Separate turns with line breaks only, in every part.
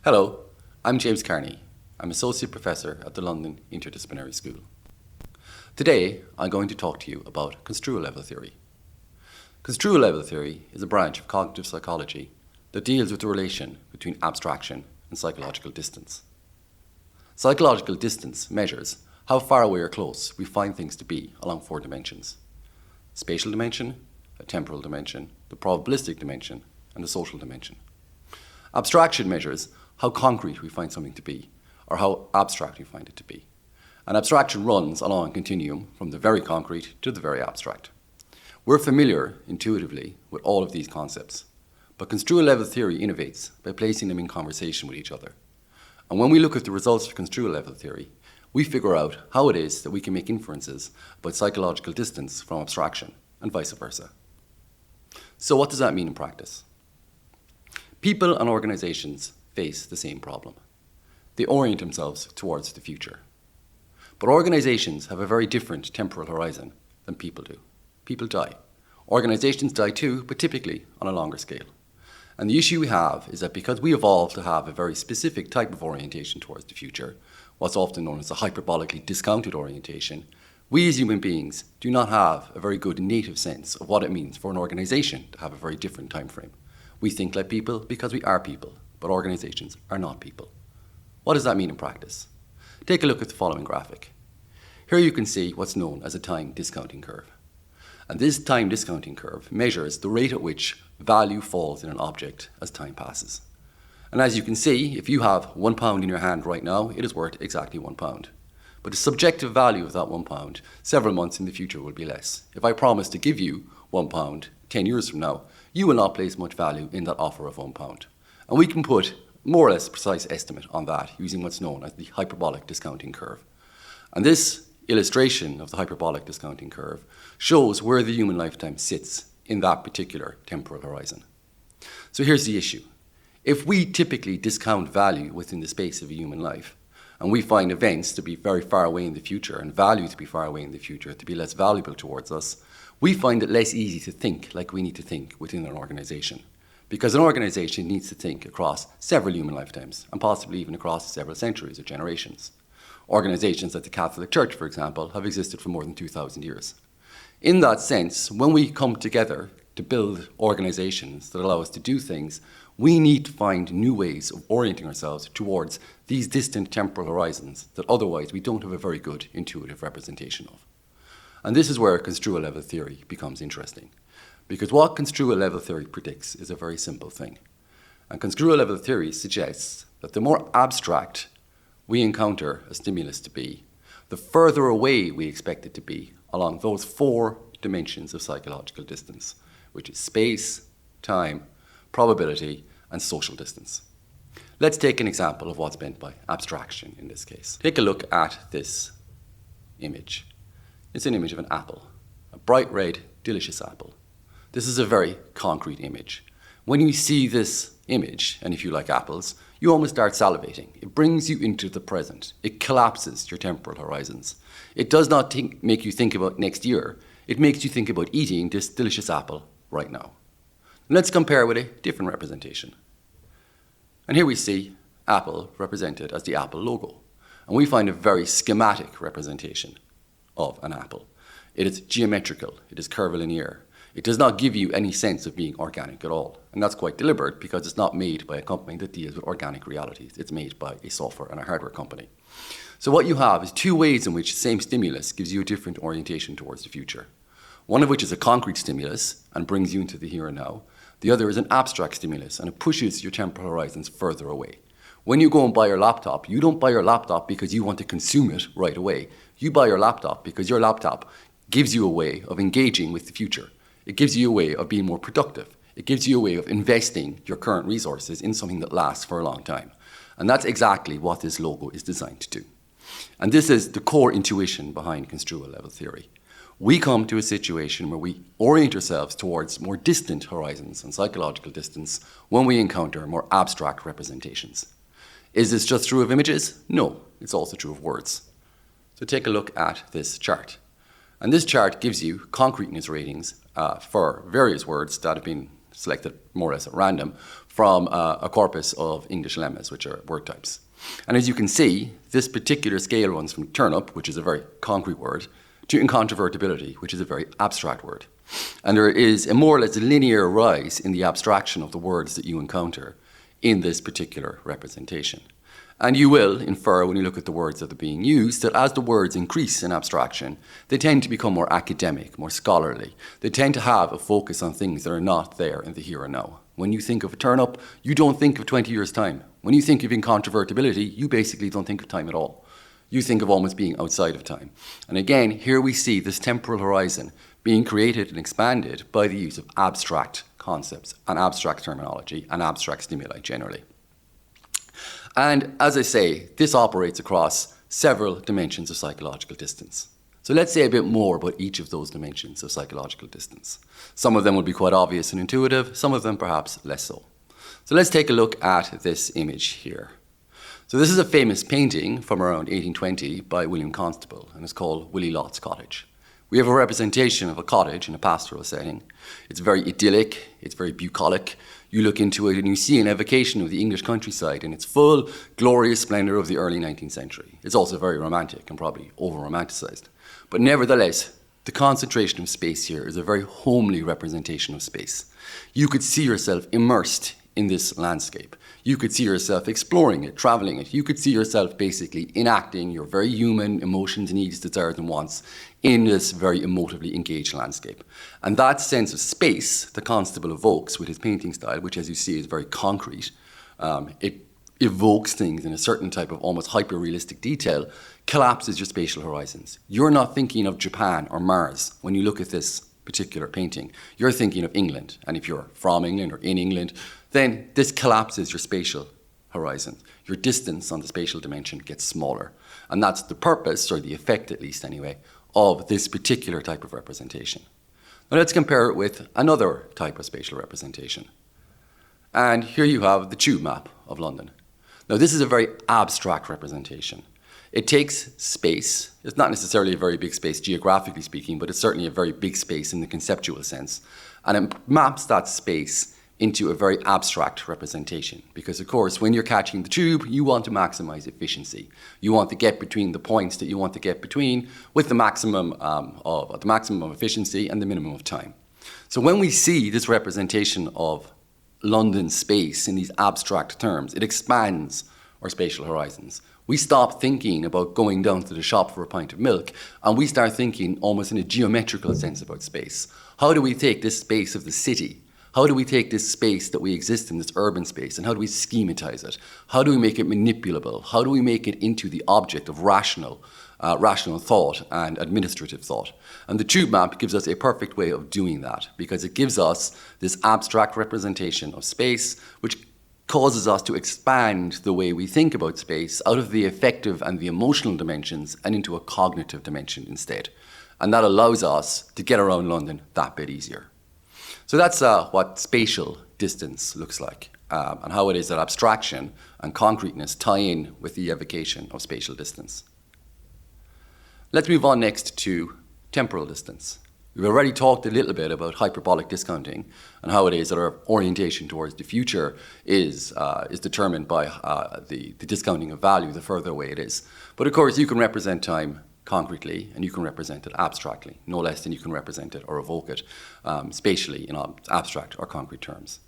Hello, I'm James Carney. I'm Associate Professor at the London Interdisciplinary School. Today, I'm going to talk to you about Construal level theory. Construal level theory is a branch of cognitive psychology that deals with the relation between abstraction and psychological distance. Psychological distance measures how far away or close we find things to be along 4 dimensions: spatial dimension, a temporal dimension, the probabilistic dimension, and the social dimension. Abstraction measures how concrete we find something to be, or how abstract we find it to be. And abstraction runs along a continuum from the very concrete to the very abstract. We're familiar intuitively with all of these concepts, but Construal level theory innovates by placing them in conversation with each other. And when we look at the results of Construal level theory, we figure out how it is that we can make inferences about psychological distance from abstraction, and vice versa. So what does that mean in practice? People and organizations face the same problem. They orient themselves towards the future. But organizations have a very different temporal horizon than people do. People die. Organizations die too, but typically on a longer scale. And the issue we have is that because we evolved to have a very specific type of orientation towards the future, what's often known as a hyperbolically discounted orientation, we as human beings do not have a very good native sense of what it means for an organization to have a very different time frame. We think like people because we are people, but organizations are not people. What does that mean in practice? Take a look at the following graphic. Here you can see what's known as a time discounting curve. And this time discounting curve measures the rate at which value falls in an object as time passes. And as you can see, if you have £1 in your hand right now, it is worth exactly £1. But the subjective value of that £1 several months in the future will be less. If I promise to give you £1 10 years from now, you will not place much value in that offer of £1. And we can put more or less precise estimate on that using what's known as the hyperbolic discounting curve. And this illustration of the hyperbolic discounting curve shows where the human lifetime sits in that particular temporal horizon. So here's the issue. If we typically discount value within the space of a human life, and we find events to be very far away in the future and value to be far away in the future, to be less valuable towards us, we find it less easy to think like we need to think within an organization. Because an organization needs to think across several human lifetimes, and possibly even across several centuries or generations. Organizations like the Catholic Church, for example, have existed for more than 2,000 years. In that sense, when we come together to build organizations that allow us to do things, we need to find new ways of orienting ourselves towards these distant temporal horizons that otherwise we don't have a very good intuitive representation of. And this is where Construal level theory becomes interesting. Because what Construal level theory predicts is a very simple thing. And Construal level theory suggests that the more abstract we encounter a stimulus to be, the further away we expect it to be along those 4 dimensions of psychological distance, which is space, time, probability, and social distance. Let's take an example of what's meant by abstraction in this case. Take a look at this image. It's an image of an apple, a bright red, delicious apple. This is a very concrete image. When you see this image, and if you like apples, you almost start salivating. It brings you into the present. It collapses your temporal horizons. It does not make you think about next year. It makes you think about eating this delicious apple right now. Let's compare with a different representation. And here we see Apple represented as the Apple logo. And we find a very schematic representation of an apple. It is geometrical. It is curvilinear. It does not give you any sense of being organic at all. And that's quite deliberate because it's not made by a company that deals with organic realities. It's made by a software and a hardware company. So what you have is 2 ways in which the same stimulus gives you a different orientation towards the future. One of which is a concrete stimulus and brings you into the here and now. The other is an abstract stimulus and it pushes your temporal horizons further away. When you go and buy your laptop, you don't buy your laptop because you want to consume it right away. You buy your laptop because your laptop gives you a way of engaging with the future. It gives you a way of being more productive. It gives you a way of investing your current resources in something that lasts for a long time. And that's exactly what this logo is designed to do. And this is the core intuition behind Construal level theory. We come to a situation where we orient ourselves towards more distant horizons and psychological distance when we encounter more abstract representations. Is this just true of images? No, it's also true of words. So take a look at this chart. And this chart gives you concreteness ratings for various words that have been selected more or less at random, from a corpus of English lemmas, which are word types. And as you can see, this particular scale runs from turn up, which is a very concrete word, to incontrovertibility, which is a very abstract word. And there is a more or less linear rise in the abstraction of the words that you encounter in this particular representation. And you will infer when you look at the words that are being used that as the words increase in abstraction, they tend to become more academic, more scholarly. They tend to have a focus on things that are not there in the here and now. When you think of a turn-up, you don't think of 20 years' time. When you think of incontrovertibility, you basically don't think of time at all. You think of almost being outside of time. And again, here we see this temporal horizon being created and expanded by the use of abstract concepts and abstract terminology and abstract stimuli generally. And as I say, this operates across several dimensions of psychological distance. So let's say a bit more about each of those dimensions of psychological distance. Some of them will be quite obvious and intuitive, some of them perhaps less so. So let's take a look at this image here. So this is a famous painting from around 1820 by William Constable, and it's called Willie Lott's Cottage. We have a representation of a cottage in a pastoral setting. It's very idyllic, it's very bucolic. You look into it and you see an evocation of the English countryside in its full, glorious splendour of the early 19th century. It's also very romantic and probably over-romanticised. But nevertheless, the concentration of space here is a very homely representation of space. You could see yourself immersed in this landscape. You could see yourself exploring it, travelling it. You could see yourself basically enacting your very human emotions, needs, desires and wants in this very emotively engaged landscape. And that sense of space that Constable evokes with his painting style, which as you see is very concrete, it evokes things in a certain type of almost hyper-realistic detail, collapses your spatial horizons. You're not thinking of Japan or Mars when you look at this particular painting. You're thinking of England. And if you're from England or in England, then this collapses your spatial horizon. Your distance on the spatial dimension gets smaller. And that's the purpose, or the effect at least anyway, of this particular type of representation. Now let's compare it with another type of spatial representation. And here you have the tube map of London. Now this is a very abstract representation. It takes space. It's not necessarily a very big space geographically speaking, but it's certainly a very big space in the conceptual sense. And it maps that space into a very abstract representation. Because of course, when you're catching the tube, you want to maximize efficiency. You want to get between the points that you want to get between with the maximum of efficiency and the minimum of time. So when we see this representation of London space in these abstract terms, it expands our spatial horizons. We stop thinking about going down to the shop for a pint of milk, and we start thinking almost in a geometrical sense about space. How do we take this space of the city? How do we take this space that we exist in, this urban space, and how do we schematize it? How do we make it manipulable? How do we make it into the object of rational thought and administrative thought? And the tube map gives us a perfect way of doing that, because it gives us this abstract representation of space, which causes us to expand the way we think about space out of the affective and the emotional dimensions and into a cognitive dimension instead. And that allows us to get around London that bit easier. So that's what spatial distance looks like, and how it is that abstraction and concreteness tie in with the evocation of spatial distance. Let's move on next to temporal distance. We've already talked a little bit about hyperbolic discounting and how it is that our orientation towards the future is determined by the discounting of value the further away it is. But of course, you can represent time concretely and you can represent it abstractly, no less than you can represent it or evoke it spatially in abstract or concrete terms.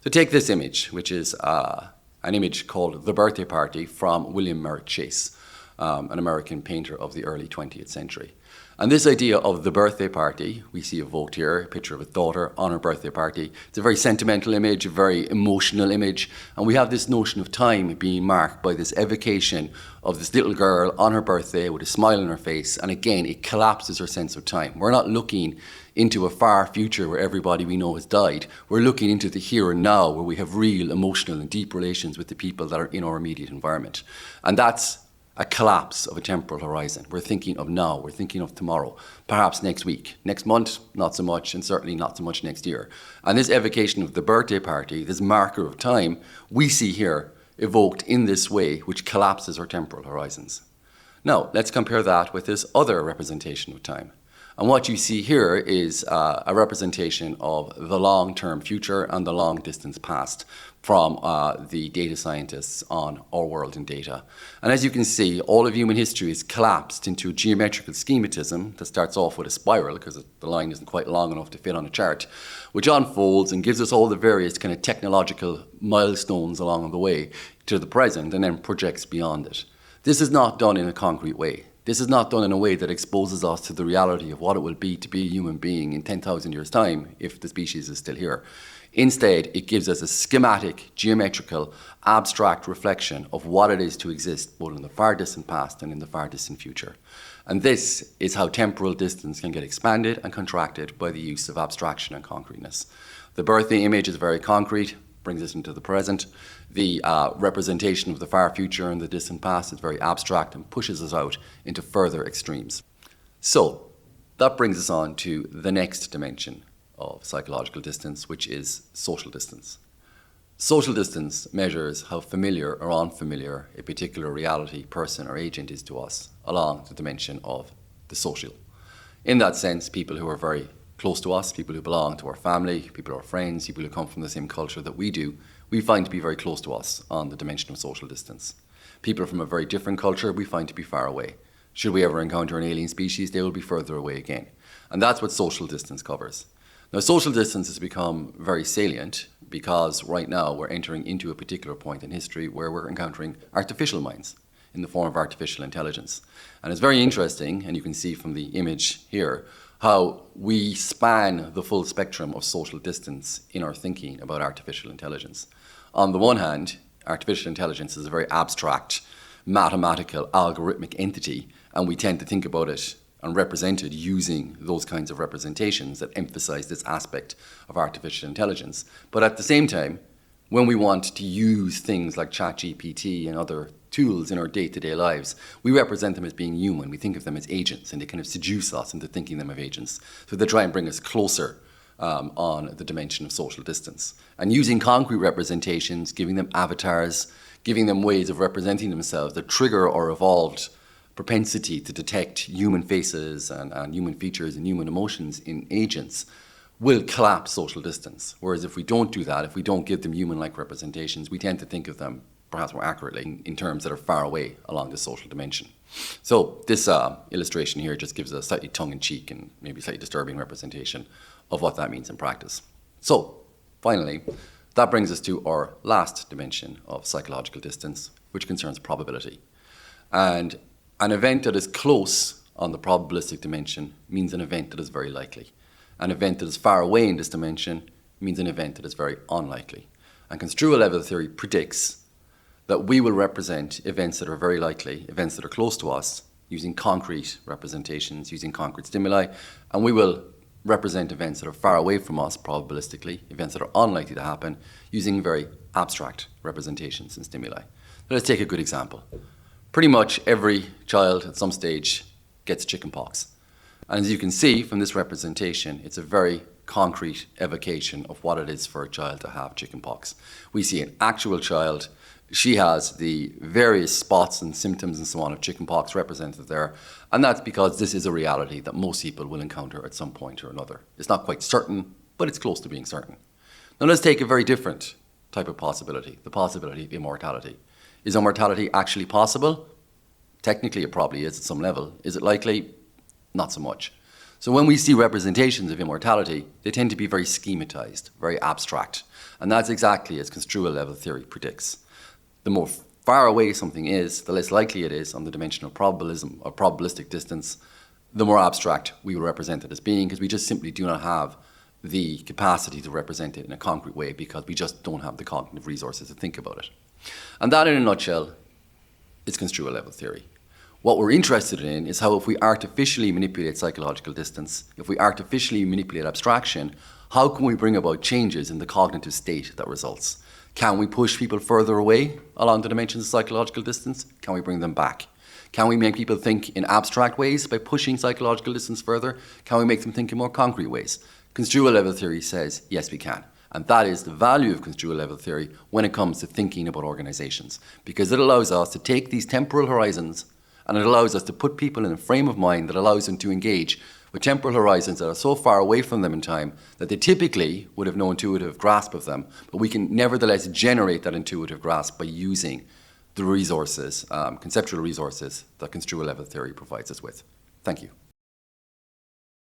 So take this image, which is an image called The Birthday Party from William Merritt Chase, an American painter of the early 20th century. And this idea of the birthday party, we see evoked here, a picture of a daughter on her birthday party. It's a very sentimental image, a very emotional image. And we have this notion of time being marked by this evocation of this little girl on her birthday with a smile on her face. And again, it collapses her sense of time. We're not looking into a far future where everybody we know has died. We're looking into the here and now where we have real emotional and deep relations with the people that are in our immediate environment. And that's a collapse of a temporal horizon. We're thinking of now, we're thinking of tomorrow, perhaps next week, next month, not so much, and certainly not so much next year. And this evocation of the birthday party, this marker of time, we see here evoked in this way, which collapses our temporal horizons. Now, let's compare that with this other representation of time. And what you see here is a representation of the long-term future and the long-distance past from the data scientists on our world in data. And as you can see, all of human history is collapsed into a geometrical schematism that starts off with a spiral, because the line isn't quite long enough to fit on a chart, which unfolds and gives us all the various kind of technological milestones along the way to the present, and then projects beyond it. This is not done in a concrete way. This is not done in a way that exposes us to the reality of what it will be to be a human being in 10,000 years' time if the species is still here. Instead, it gives us a schematic, geometrical, abstract reflection of what it is to exist both in the far distant past and in the far distant future. And this is how temporal distance can get expanded and contracted by the use of abstraction and concreteness. The birthing image is very concrete, brings us into the present. The representation of the far future and the distant past is very abstract and pushes us out into further extremes. So that brings us on to the next dimension of psychological distance, which is social distance. Social distance measures how familiar or unfamiliar a particular reality, person or agent is to us along the dimension of the social. In that sense, people who are very close to us, people who belong to our family, people who are friends, people who come from the same culture that we do, we find to be very close to us on the dimension of social distance. People from a very different culture, we find to be far away. Should we ever encounter an alien species, they will be further away again. And that's what social distance covers. Now, social distance has become very salient because right now we're entering into a particular point in history where we're encountering artificial minds in the form of artificial intelligence. And it's very interesting, and you can see from the image here, how we span the full spectrum of social distance in our thinking about artificial intelligence. On the one hand, artificial intelligence is a very abstract, mathematical, algorithmic entity, and we tend to think about it and represent it using those kinds of representations that emphasize this aspect of artificial intelligence. But at the same time, when we want to use things like ChatGPT and other tools in our day-to-day lives, we represent them as being human. We think of them as agents, and they kind of seduce us into thinking them of agents. So they try and bring us closer on the dimension of social distance. And using concrete representations, giving them avatars, giving them ways of representing themselves that trigger our evolved propensity to detect human faces and human features and human emotions in agents will collapse social distance. Whereas if we don't do that, if we don't give them human-like representations, we tend to think of them perhaps more accurately in terms that are far away along the social dimension. So this illustration here just gives a slightly tongue-in-cheek and maybe slightly disturbing representation of what that means in practice. So finally, that brings us to our last dimension of psychological distance, which concerns probability. And an event that is close on the probabilistic dimension means an event that is very likely. An event that is far away in this dimension means an event that is very unlikely. And Construal level theory predicts that we will represent events that are very likely, events that are close to us, using concrete representations, using concrete stimuli, and we will represent events that are far away from us probabilistically, events that are unlikely to happen, using very abstract representations and stimuli. Let's take a good example. Pretty much every child at some stage gets chickenpox. And as you can see from this representation, it's a very concrete evocation of what it is for a child to have chickenpox. We see an actual child. She has the various spots and symptoms and so on of chickenpox represented there. And that's because this is a reality that most people will encounter at some point or another. It's not quite certain, but it's close to being certain. Now let's take a very different type of possibility, the possibility of immortality. Is immortality actually possible? Technically, it probably is at some level. Is it likely? Not so much. So when we see representations of immortality, they tend to be very schematized, very abstract. And that's exactly as Construal level theory predicts. The more far away something is, the less likely it is on the dimension of probabilism or probabilistic distance, the more abstract we will represent it as being, because we just simply do not have the capacity to represent it in a concrete way because we just don't have the cognitive resources to think about it. And that in a nutshell is Construal level theory. What we're interested in is how if we artificially manipulate psychological distance, if we artificially manipulate abstraction, how can we bring about changes in the cognitive state that results? Can we push people further away along the dimensions of psychological distance? Can we bring them back? Can we make people think in abstract ways by pushing psychological distance further? Can we make them think in more concrete ways? Construal level theory says, yes, we can. And that is the value of Construal level theory when it comes to thinking about organizations, because it allows us to take these temporal horizons and it allows us to put people in a frame of mind that allows them to engage with temporal horizons that are so far away from them in time that they typically would have no intuitive grasp of them, but we can nevertheless generate that intuitive grasp by using the resources, conceptual resources that construal level theory provides us with. Thank you.